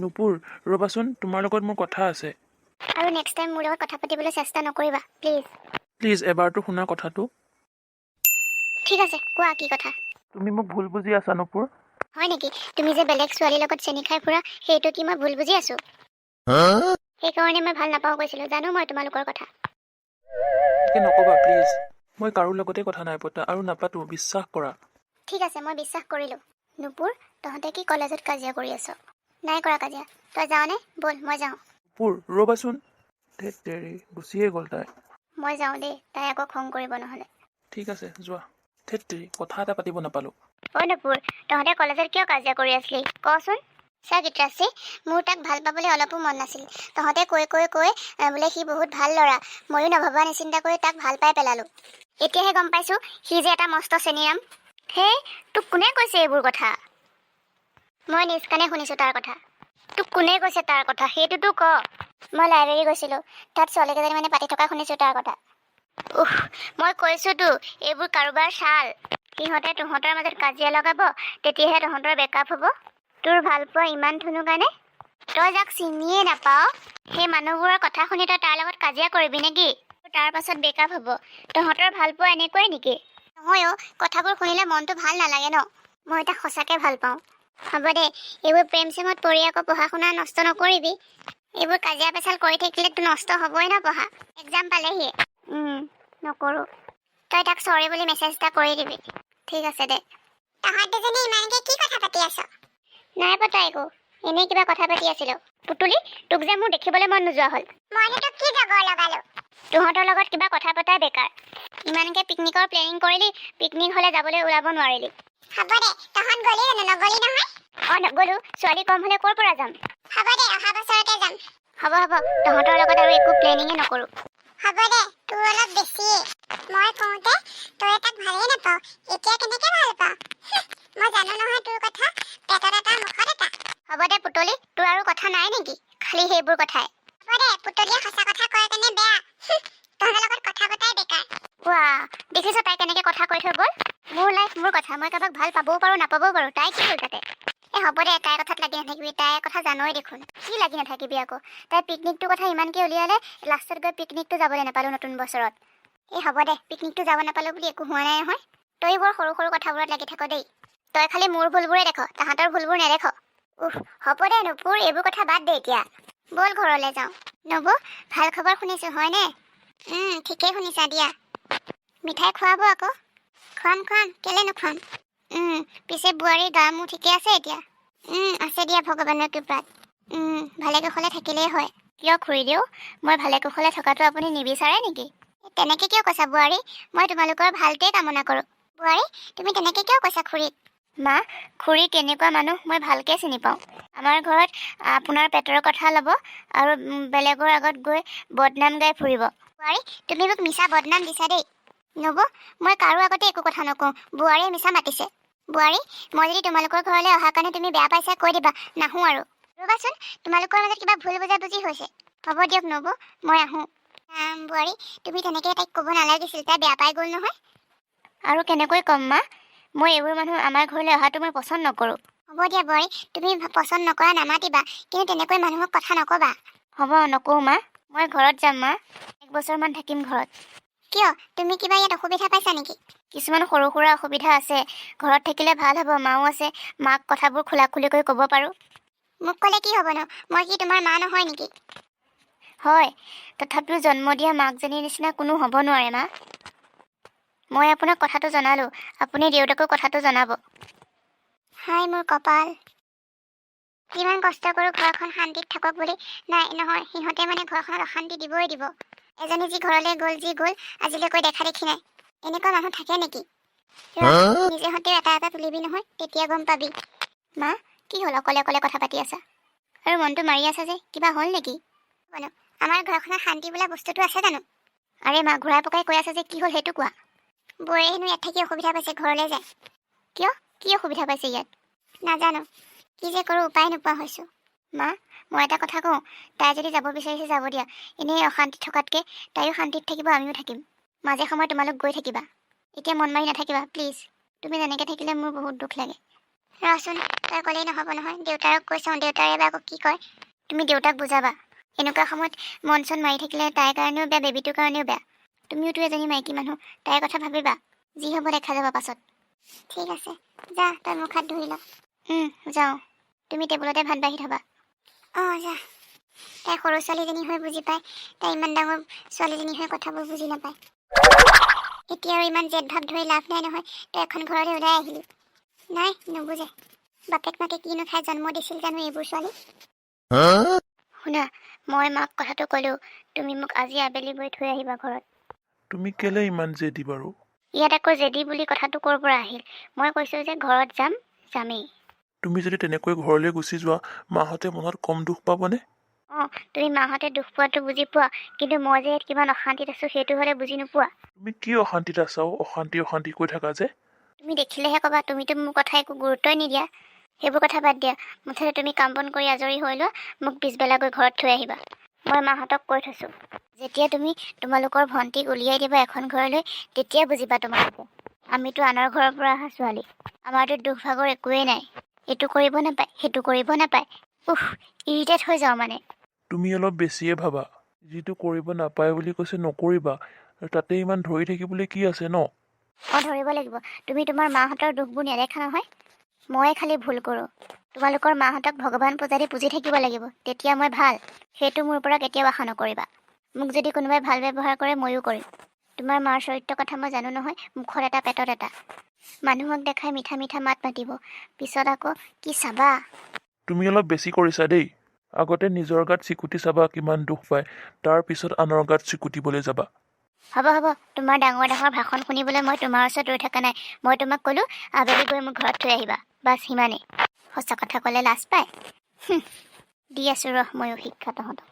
নুপুৰ ৰ'বাচোন তোমাৰ লগত মোৰ কথা আছে আৰু নেক্সট টাইম মোৰ লগত কথা পাতিবলৈ চেষ্টা নকৰিবা প্লিজ প্লিজ এবাৰতো শুনা কথাটো ঠিক আছে কোৱা কি কথা তুমি মোক ভুল বুজি আছা নুপুৰ হয় নেকি তুমি যে বেলেগ ছোৱালীৰ লগত চেনি খাই ফুৰা সেইটো কি মই ভুল বুজি আছো সেইকাৰণে মই ভাল নাপাওঁ কৈছিলো জানো মই তোমালোকৰ কথা এনেকৈ নক'বা প্লিজ মই কাৰো লগতে কথা নাই পতা আৰু নাপাতো বিশ্বাস কৰা ঠিক আছে মই বিশ্বাস কৰিলোঁ নুপুৰ তহঁতে কি কলেজত কাজিয়া কৰি আছ নাই কৰা কাজিয়া তই যাওঁনে ব'ল মই যাওঁ নুপুৰ ৰ'বাচোন ধেৎ তেৰি গুচিয়ে গ'ল তাই মই যাওঁ দেই তাই আকৌ খং কৰিব নহ'লে ঠিক আছে যোৱা ধেৎ তেৰি কথা এটা পাতিব নাপালোঁ অ' নুপুৰ তহঁতে কলেজত কিয় কাজিয়া কৰি আছিলি কচোন চা গীতাশ্ৰী মোৰ তাক ভাল পাবলৈ অলপো মন নাছিল তহঁতে কৈ বোলে সি বহুত ভাল ল'ৰা ময়ো নভবা নিচিন্তা কৰি তাক ভাল পাই পেলালোঁ এতিয়াহে গম পাইছোঁ সি যে এটা মস্ত চেনিৰাম হেই তোক কোনে কৈছে এইবোৰ কথা মই নিজ কাণে শুনিছোঁ তাৰ কথা তোক কোনে কৈছে তাৰ কথা সেইটোতো ক মই লাইব্ৰেৰী গৈছিলোঁ তাত ছোৱালীকেইজনী মানে পাতি থকা শুনিছোঁ তাৰ কথা মই কৈছোঁতো এইবোৰ কাৰোবাৰ ছাল সিহঁতে তহঁতৰ মাজত কাজিয়া লগাব তেতিয়াহে তহঁতৰ বেকআপ হ'ব তোৰ ভাল পোৱা ইমান ধুনু কাৰণে তই যাক চিনিয়ে নাপাৱ সেই মানুহবোৰৰ কথা শুনি তই তাৰ লগত কাজিয়া কৰিবি নেকি তাৰ পাছত বেকআপ হ'ব তহঁতৰ ভাল পোৱা এনেকুৱাই নেকি নহয় অ' কথাবোৰ শুনিলে মনটো ভাল নালাগে ন মই তাক সঁচাকৈ ভাল পাওঁ হ'ব দে এইবোৰ প্ৰেম চেমত পৰি আকৌ পঢ়া শুনা নষ্ট নকৰিবি এইবোৰ কাজিয়া পেচাল কৰি থাকিলেতো নষ্ট হ'বই ন পঢ়া এক্সাম পালেহি নকৰোঁ তই তাক চৰি বুলি মেছেজ এটা কৰি দিবি ঠিক আছে দে তহঁত দুজনী ইমানকৈ কি কথা পাতি আছ নাই পতা একো এনেই কিবা কথা পাতি আছিলোঁ পুতুলি তোক যে মোৰ দেখিবলৈ মন নোযোৱা হ'ল মইনো তোক কি জগৰ লগালোঁ তহঁতৰ লগত কিবা কথা পতাই বেকাৰ ইমানকৈ পিকনিকৰ প্লেনিং কৰিলি পিকনিক হ'লে যাবলৈ ওলাব নোৱাৰিলি হ'ব দে তহঁত গ'লি জানো নগ'লি নহয় অঁ নগ'লোঁ ছোৱালী কম হ'লে ক'ৰ পৰা যাম হ'ব দে অহা বছৰতে যাম হ'ব তহঁতৰ লগত আৰু একো প্লেনিঙে নকৰোঁ হ'ব দে তোৰ অলপ বেছিয়ে মই কওঁতে তই তাক ভালেই নাপাওঁ এতিয়া কেনেকৈ ভাল পাওঁ মই জানো নহয় তোৰ কথা পেটত এটা মুখত এটা হ'ব দে পুতলি তোৰ আৰু কথা নাই নেকি খালি সেইবোৰ কথাই হ'ব দে পুতলিয়ে সঁচা কথা কয় কাৰণে বেয়া তহঁতৰ লগত কথা পতাই বেকাৰ দেখিছ তাই কেনেকৈ কথা কৈ থৈ গ'ল মোৰ লাইফ মোৰ কথা মই কাৰোবাক ভাল পাবও পাৰোঁ নাপাবও পাৰোঁ তাই কি হ'ল তাতে হ'ব দে তাইৰ কথাত লাগি নাথাকিবি তাইৰ কথা জানই দেখোন কি লাগি নাথাকিবি আকৌ তাই পিকনিকটোৰ কথা ইমানকৈ উলিয়ালে লাষ্টত গৈ পিকনিকটো যাবলৈ নাপালোঁ নতুন বছৰত হ'ব দে পিকনিকটো যাব নাপালোঁ বুলি একো হোৱা নাই নহয় তই বৰ সৰু সৰু কথাবোৰত লাগি থাক দেই তই খালি মোৰ ভুলবোৰে দেখ তাহাঁতৰ ভুলবোৰ নেদেখ হ'ব দে নুপুৰ এইবোৰ কথা বাদ দে এতিয়া ব'ল ঘৰলৈ যাওঁ নবৌ ভাল খবৰ শুনিছোঁ হয়নে ঠিকেই শুনিছা দিয়া মিঠাই খুৱাব আকৌ খুৱাম কেলে নোখুৱাম পিছে বোৱাৰীৰ গা মোৰ ঠিকে আছে এতিয়া আছে দিয়া ভগৱানৰ কৃপাত ভালে কুশলে থাকিলেই হয় কিয় খুৰীদেউ মই ভালে কুশলে থকাটো আপুনি নিবিচাৰে নেকি তেনেকৈ কিয় কৈছা বোৱাৰী মই তোমালোকৰ ভালটোৱে কামনা কৰোঁ বোৱাৰী তুমি তেনেকৈ কিয় কৈছা খুৰীক মা খুৰী কেনেকুৱা মানুহ মই ভালকৈ চিনি পাওঁ আমাৰ ঘৰত আপোনাৰ পেটৰ কথা ল'ব আৰু বেলেগৰ আগত গৈ বদনাম গাই ফুৰিব বোৱাৰী তুমি মোক মিছা বদনাম দিছা দেই নবৌ মই কাৰো আগতে একো কথা নকওঁ বোৱাৰীয়ে মিছা মাতিছে বোৱাৰী মই যদি তোমালোকৰ ঘৰলৈ অহাৰ কাৰণে তুমি বেয়া পাইছা কৈ দিবা নাহোঁ আৰু ৰ'বাচোন তোমালোকৰ মাজত কিবা ভুল বুজাবুজি হৈছে হ'ব দিয়ক নবৌ মই আহোঁ বোৱাৰী তুমি তেনেকৈ তাইক ক'ব নালাগিছিল তাই বেয়া পাই গ'ল নহয় আৰু কেনেকৈ ক'ম মা মই এইবোৰ মানুহ আমাৰ ঘৰলৈ অহাটো মই পচন্দ নকৰোঁ হ'ব দিয়া বোৱাৰী তুমি পচন্দ নকৰা নামাতিবা কিন্তু তেনেকৈ মানুহক কথা নক'বা হ'ব নকওঁ মা মই ঘৰত যাম মা 1 বছৰমান থাকিম ঘৰত কিয় তুমি কিবা ইয়াত অসুবিধা পাইছা নেকি কিছুমান সৰু সুৰা অসুবিধা আছে ঘৰত থাকিলে ভাল হ'ব মাও আছে মাক কথাবোৰ খোলাখুলিকৈ ক'ব পাৰোঁ মোক ক'লে কি হ'বনো মই কি তোমাৰ মা নহয় নেকি হয় তথাপিও জন্ম দিয়া মাকজনীৰ নিচিনা কোনো হ'ব নোৱাৰে মা মই আপোনাক কথাটো জনালোঁ আপুনি দেউতাকো কথাটো জনাব হাই মোৰ কপাল যিমান কষ্ট কৰোঁ ঘৰখন শান্তিত থাকক বুলি নাই নহয় সিহঁতে মানে ঘৰখনত অশান্তি দিবই দিব এজনী যি ঘৰলৈ গ'ল আজিলৈকৈ দেখা দেখি নাই এনেকুৱা মানুহ থাকে নেকি নিজে সতেও এটা তুলিবি নহয় তেতিয়া গম পাবি মা কি হ'ল অকলে অকলে কথা পাতি আছা আৰু মনটো মাৰি আছা যে কিবা হ'ল নেকি আমাৰ ঘৰখনত শান্তি বোলা বস্তুটো আছে জানো আৰে মা ঘূৰাই পকাই কৈ আছে যে কি হ'ল সেইটো কোৱা বৌয়ে হেনো ইয়াত থাকি অসুবিধা পাইছে ঘৰলৈ যায় কিয় কি অসুবিধা পাইছে ইয়াত নাজানো কি যে কৰোঁ উপায় নোপোৱা হৈছোঁ মা মই এটা কথা কওঁ তাই যদি যাব বিচাৰিছে যাব দিয়া এনেই অশান্তিত থকাতকৈ তাইও শান্তিত থাকিব আমিও থাকিম মাজে সময়ে তোমালোক গৈ থাকিবা এতিয়া মন মাৰি নাথাকিবা প্লিজ তুমি যেনেকৈ থাকিলে মোৰ বহুত দুখ লাগে ৰচোন, তই ক'লেই নহ'ব নহয়। দেউতাক কৈ চাওঁ, দেউতাৰে বা আকৌ কি কয়। তুমি দেউতাক বুজাবা। এনেকুৱা সময়ত মন চন মাৰি থাকিলে তাইৰ কাৰণেও বেয়া, বেবীটোৰ কাৰণেও বেয়া। তুমিওতো এজনী মাইকী মানুহ, তাইৰ কথা ভাবিবা। যি হ'ব দেখা যাব পাছত। ঠিক আছে, যা তই মুখ হাত ধুই ল। যাওঁ। তুমি টেবুলতে ভাত বাঢ়ি থবা। অঁ, যা। তাই সৰু ছোৱালীজনী হৈ বুজি পায়, তাই ইমান ডাঙৰ ছোৱালীজনী হৈ কথাবোৰ বুজি নাপায়। এতিয়া আৰু ইমান জেদ ভাৱ ধৰি লাভ নাই নহয়, তই এখন ঘৰলৈ ওলাই আহিলি। নাই, নুবুজে। বাপেক মাকে কিনো খাই জন্ম দিছিল জানো এইবোৰ ছোৱালী। শুনা, মই মাক কথাটো ক'লো, তুমি মোক আজি আবেলি গৈ থৈ আহিবা ঘৰত। তুমি কেলে ইমান জেদি বাৰু? ইয়াত আকৌ জেদি বুলি কথাটো ক'ৰ পৰা আহিল? মই কৈছোঁ যে ঘৰত যামেই। তুমি যদি তেনেকৈ ঘৰলৈ গুচি যোৱা, মাহঁতে মনত কম দুখ পাবনে? অঁ, তুমি মাহঁতে দুখ পোৱাটো বুজি পোৱা, কিন্তু মই যে ইয়াত কিমান অশান্তিত আছোঁ সেইটো হ'লে বুজি নোপোৱা। তুমি কি অশান্তিত আছাও? অশান্তি কৈ থাকা যে। তুমি দেখিলেহে ক'বা, তুমিতো মোৰ কথা একো গুৰুত্বই নিদিয়া। সেইবোৰ কথা বাদ দিয়া, মুঠতে তুমি কাম বন কৰি আজৰি হৈ লোৱা, মোক পিছবেলা গৈ ঘৰত থৈ আহিবা। মই মাহঁতক কৈ থৈছোঁ, যেতিয়া তুমি তোমালোকৰ ভণ্টিক উলিয়াই দিবা এখন ঘৰলৈ, তেতিয়া বুজিবা তোমালোকে। আমিতো আনৰ ঘৰৰ পৰা অহা ছোৱালী, আমাৰতো দুখ ভাগৰ একোৱেই নাই। এইটো কৰিব নাপায়, সেইটো কৰিব নাপায়। ইৰিটেট হৈ যাওঁ মানে। তুমি অলপ বেছিয়ে ভাবা। যিটো কৰিব নাপায় বুলি কৈছে নকৰিবা, আৰু তাতে ইমান ধৰি থাকিবলৈ কি আছে ন? অঁ, ধৰিব লাগিব। তুমি তোমাৰ মাহঁতৰ দুখবোৰ নেদেখা নহয়। ময়ে খালি ভুল কৰোঁ। তোমালোকৰ মাহঁতক ভগৱান পূজাৰী পুজি থাকিব লাগিব, তেতিয়া মই ভাল। সেইটো মোৰ পৰা কেতিয়াও আশা নকৰিবা। মোক যদি কোনোবাই ভাল ব্যৱহাৰ কৰে, ময়ো কৰিম। তোমাৰ মাৰ চৰিত্ৰৰ কথা মই জানো নহয়, মুখত এটা পেটত এটা। মানুহক দেখাই মিঠা মিঠা মাত মাতিব, পিছত আকৌ কি চাবা। তুমি অলপ বেছি কৰিছা দেই। আগতে নিজৰ গাত চিকুটি চাবা কিমান দুখ পায়, তাৰ পিছত আনৰ গাত চিকুটিবলৈ যাবা। হ'ব, তোমাৰ ডাঙৰ ডাঙৰ ভাষণ শুনিবলৈ মই তোমাৰ ওচৰত ৰৈ থকা নাই। মই তোমাক ক'লো, আবেলি গৈ মোক ঘৰত থৈ আহিবা। বাছ সিমানেই। সঁচা কথা ক'লে লাজ পায়। দি আছোঁ ৰহ ময়ো শিক্ষা তহঁতক।